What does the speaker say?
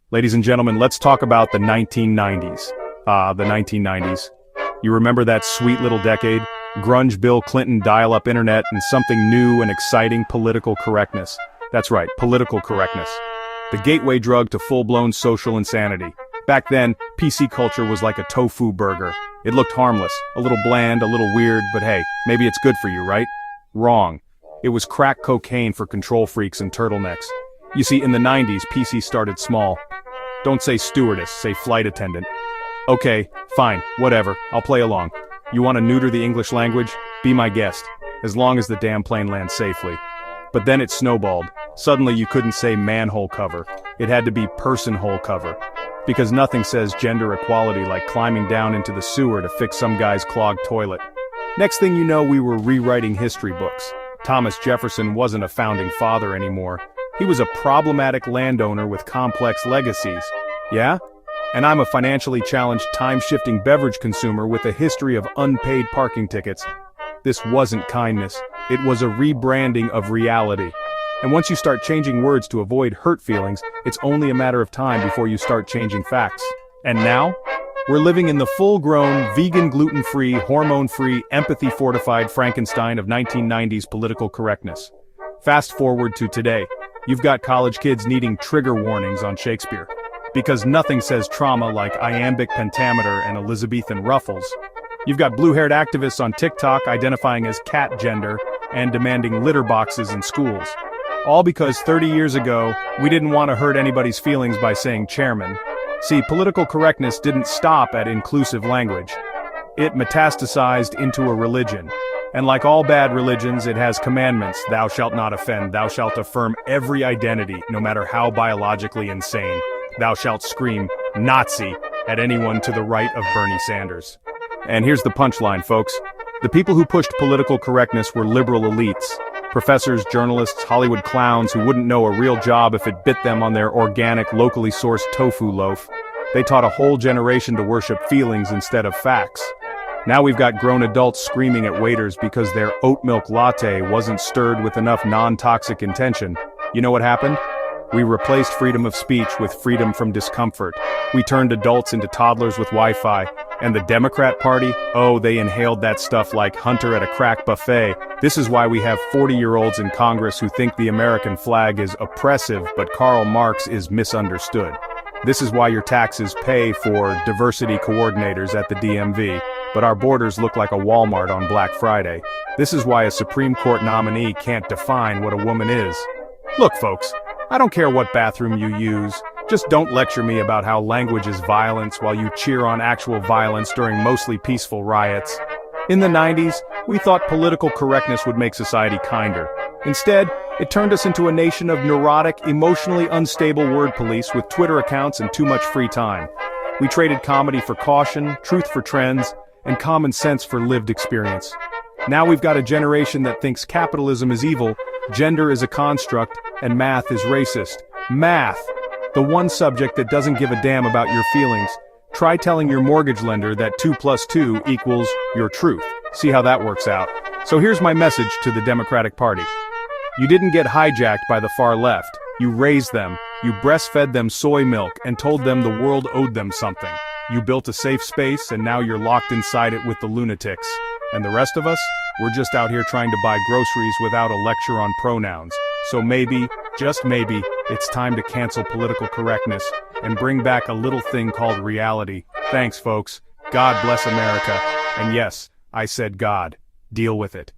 Ladies and gentlemen, let's talk about the 1990s. The 1990s. You remember that sweet little decade? Grunge, Bill Clinton, dial-up internet, and something new and exciting: political correctness. That's right, political correctness. The gateway drug to full-blown social insanity. Back then, PC culture was like a tofu burger. It looked harmless, a little bland, a little weird, but hey, maybe it's good for you, right? Wrong. It was crack cocaine for control freaks and turtlenecks. You see, in the 90s, PC started small. Don't say stewardess, say flight attendant. Okay, fine, whatever, I'll play along. You want to neuter the English language? Be my guest, as long as the damn plane lands safely. But then it snowballed. Suddenly you couldn't say manhole cover. It had to be personhole cover. Because nothing says gender equality like climbing down into the sewer to fix some guy's clogged toilet. Next thing you know, we were rewriting history books. Thomas Jefferson wasn't a founding father anymore. He was a problematic landowner with complex legacies. Yeah? And I'm a financially challenged, time-shifting beverage consumer with a history of unpaid parking tickets. This wasn't kindness. It was a rebranding of reality. And once you start changing words to avoid hurt feelings, it's only a matter of time before you start changing facts. And now? We're living in the full-grown, vegan, gluten-free, hormone-free, empathy-fortified Frankenstein of 1990s political correctness. Fast forward to today. You've got college kids needing trigger warnings on Shakespeare. Because nothing says trauma like iambic pentameter and Elizabethan ruffles. You've got blue-haired activists on TikTok identifying as cat gender and demanding litter boxes in schools. All because 30 years ago, we didn't want to hurt anybody's feelings by saying chairman. See, political correctness didn't stop at inclusive language. It metastasized into a religion. And like all bad religions, it has commandments: thou shalt not offend, thou shalt affirm every identity, no matter how biologically insane. Thou shalt scream Nazi at anyone to the right of Bernie Sanders. And here's the punchline, folks. The people who pushed political correctness were liberal elites. Professors, journalists, Hollywood clowns who wouldn't know a real job if it bit them on their organic, locally sourced tofu loaf. They taught a whole generation to worship feelings instead of facts. Now we've got grown adults screaming at waiters because their oat milk latte wasn't stirred with enough non-toxic intention. You know what happened? We replaced freedom of speech with freedom from discomfort. We turned adults into toddlers with Wi-Fi. And the Democrat Party? Oh, they inhaled that stuff like Hunter at a crack buffet. This is why we have 40-year-olds in Congress who think the American flag is oppressive, but Karl Marx is misunderstood. This is why your taxes pay for diversity coordinators at the DMV, but our borders look like a Walmart on Black Friday. This is why a Supreme Court nominee can't define what a woman is. Look, folks, I don't care what bathroom you use. Just don't lecture me about how language is violence while you cheer on actual violence during mostly peaceful riots. In the 90s, we thought political correctness would make society kinder. Instead, it turned us into a nation of neurotic, emotionally unstable word police with Twitter accounts and too much free time. We traded comedy for caution, truth for trends, and common sense for lived experience. Now we've got a generation that thinks capitalism is evil, gender is a construct, and math is racist. Math! The one subject that doesn't give a damn about your feelings. Try telling your mortgage lender that 2 + 2 equals your truth. See how that works out. So here's my message to the Democratic Party. You didn't get hijacked by the far left. You raised them. You breastfed them soy milk and told them the world owed them something. You built a safe space and now you're locked inside it with the lunatics. And the rest of us? We're just out here trying to buy groceries without a lecture on pronouns. So maybe, just maybe, it's time to cancel political correctness and bring back a little thing called reality. Thanks, folks. God bless America. And yes, I said God. Deal with it.